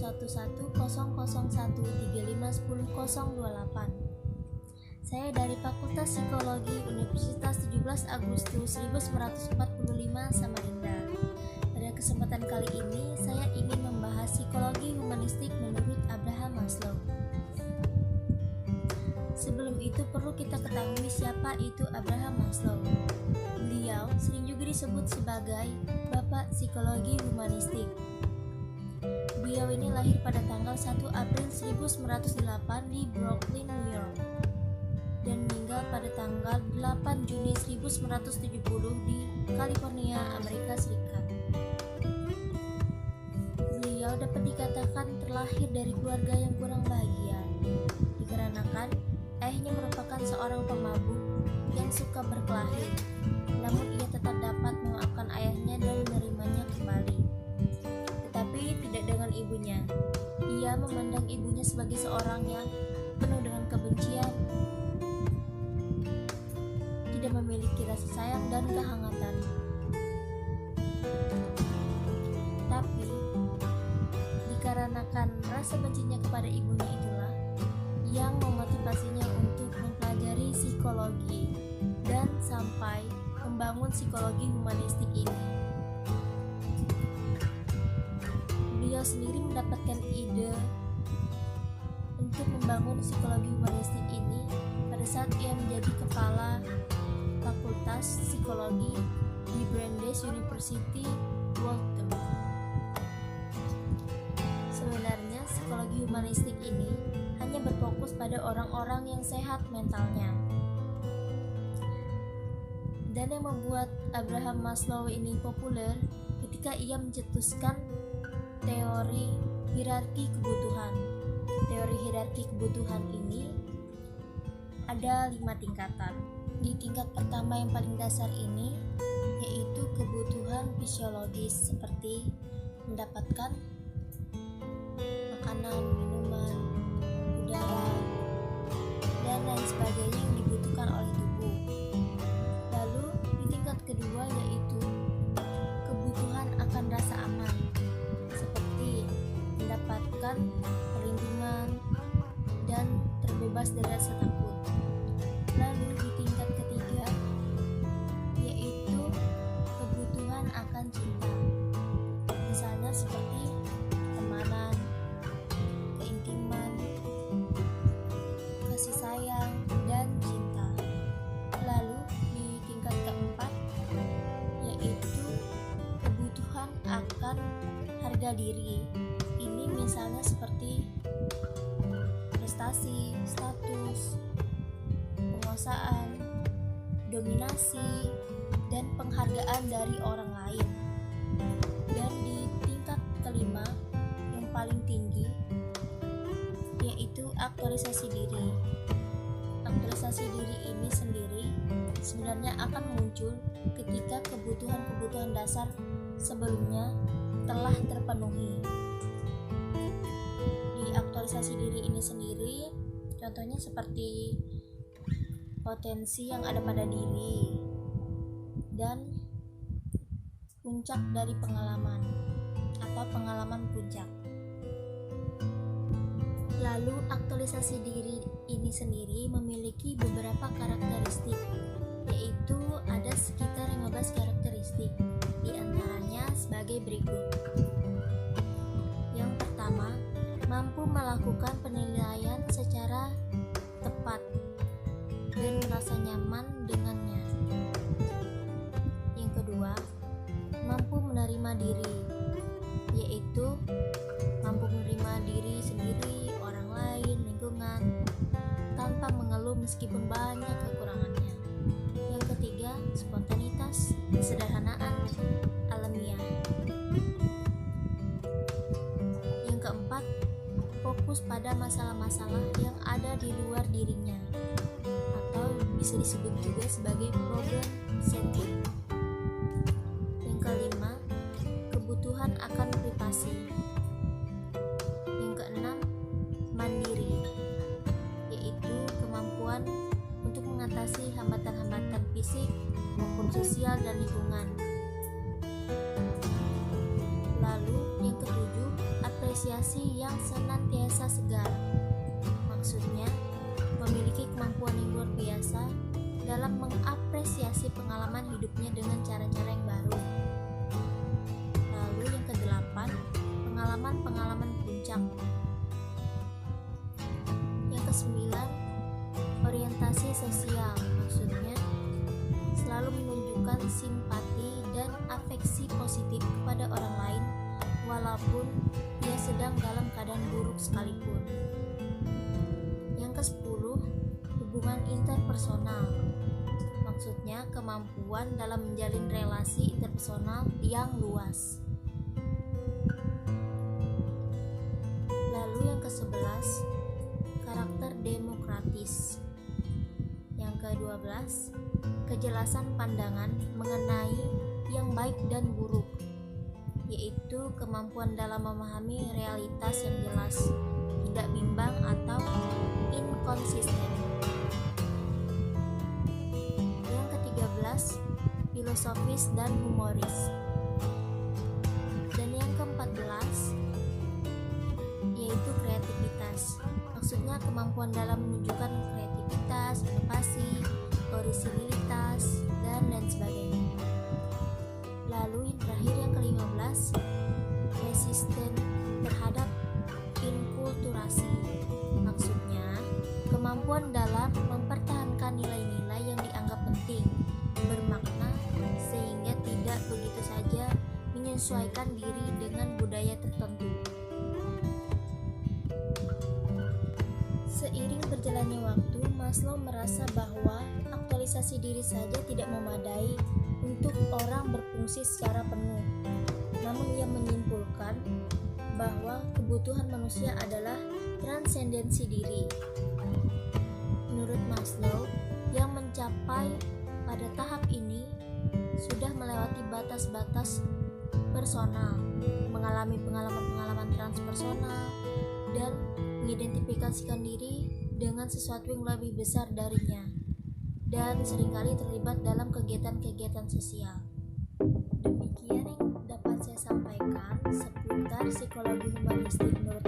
1110001351008. Saya dari Fakultas Psikologi Universitas 17 Agustus 1945 Samarinda. Pada kesempatan kali ini, saya ingin membahas psikologi humanistik menurut Abraham Maslow. Sebelum itu perlu kita ketahui siapa itu Abraham Maslow. Beliau sering juga disebut sebagai Bapak Psikologi Humanistik. Beliau ini lahir pada tanggal 1 April 1908 di Brooklyn, New York, dan meninggal pada tanggal 8 Juni 1970 di California, Amerika Serikat. Beliau dapat dikatakan terlahir dari keluarga yang kurang bahagia, dikarenakan ayahnya merupakan seorang pemabuk yang suka berkelahi. Namun ia tetap dapat memaafkan ayahnya dan menerimanya kembali. Tetapi tidak dengan ibunya. Ia memandang ibunya sebagai seorang yang penuh dengan kebencian, tidak memiliki rasa sayang dan kehangatan. Tapi dikarenakan rasa bencinya kepada ibunya itulah yang memotivasinya untuk mempelajari psikologi dan sampai membangun psikologi humanistik ini. Beliau sendiri mendapatkan ide untuk membangun psikologi humanistik ini pada saat ia menjadi kepala Fakultas Psikologi di Brandeis University, Waltham. Sebenarnya psikologi humanistik ini hanya berfokus pada orang-orang yang sehat mentalnya. Dan yang membuat Abraham Maslow ini populer ketika ia mencetuskan teori hierarki kebutuhan. Teori hierarki kebutuhan ini ada 5 tingkatan. Di tingkat pertama yang paling dasar ini yaitu kebutuhan fisiologis seperti mendapatkan makanan, minuman, udara, dan lain sebagainya yang dibutuhkan oleh tubuh. Lalu di tingkat kedua yaitu kebutuhan akan rasa aman seperti mendapatkan perlindungan dan terbebas dari rasa takut. Lalu di tingkat ketiga yaitu kebutuhan akan cinta, misalnya seperti temanan, keintiman, kasih sayang, dan cinta. Lalu di tingkat keempat yaitu kebutuhan akan harga diri. Ini misalnya seperti prestasi, status, penguasaan, dominasi, dan penghargaan dari orang lain. Dan di tingkat kelima yang paling tinggi yaitu aktualisasi diri. Aktualisasi diri ini sendiri sebenarnya akan muncul ketika kebutuhan-kebutuhan dasar sebelumnya telah terpenuhi. Di aktualisasi diri ini sendiri contohnya seperti potensi yang ada pada diri dan puncak dari pengalaman atau pengalaman puncak. Lalu aktualisasi diri ini sendiri memiliki beberapa karakteristik, yaitu ada sekitar 15 karakteristik, di antaranya sebagai berikut. Yang pertama, mampu melakukan penilaian secara tepat dan merasa nyaman dengannya. Yang kedua, mampu menerima diri, yaitu mampu menerima diri sendiri, orang lain, lingkungan, tanpa mengeluh meskipun banyak kekurangannya. Yang ketiga, spontanitas, kesederhanaan, alamiah. Yang keempat, fokus pada masalah-masalah yang ada di luar dirinya, atau bisa disebut juga sebagai problem centered. Yang kelima, kebutuhan akan privasi. Yang keenam, mandiri, yaitu kemampuan untuk mengatasi hambatan-hambatan fisik maupun sosial dan lingkungan. Lalu yang ketujuh, apresiasi yang senantiasa segar. Maksudnya, memiliki kemampuan yang luar biasa dalam mengapresiasi pengalaman hidupnya dengan cara-cara yang baru. Lalu yang kedelapan, pengalaman-pengalaman puncak. Yang kesembilan, orientasi sosial. Maksudnya, selalu menunjukkan simpati dan afeksi positif kepada orang lain walaupun dia sedang dalam keadaan buruk sekalipun. Yang ke-10, hubungan interpersonal. Maksudnya kemampuan dalam menjalin relasi interpersonal yang luas. Lalu yang ke-11, karakter demokratis. Yang ke-12, kejelasan pandangan mengenai yang baik dan buruk, yaitu kemampuan dalam memahami realitas yang jelas, tidak bimbang atau inkonsisten. Yang ke-13, filosofis dan humoris. Dan yang ke-14, yaitu kreativitas. Maksudnya kemampuan dalam menunjukkan kreativitas, inovasi, orisinilitas, dan sebagainya. Lalu yang terakhir yang ke-15, resisten terhadap inkulturasi. Maksudnya kemampuan dalam mempertahankan nilai-nilai yang dianggap penting, bermakna, sehingga tidak begitu saja menyesuaikan diri dengan budaya tertentu. Seiring berjalannya waktu, Maslow merasa bahwa aktualisasi diri saja tidak memadai untuk orang berfungsi secara penuh. Namun ia menyimpulkan bahwa kebutuhan manusia adalah transendensi diri. Menurut Maslow, yang mencapai pada tahap ini sudah melewati batas-batas personal, mengalami pengalaman-pengalaman transpersonal, dan mengidentifikasikan diri dengan sesuatu yang lebih besar darinya, dan seringkali terlibat dalam kegiatan-kegiatan sosial. Demikian yang dapat saya sampaikan seputar psikologi humanistik menurut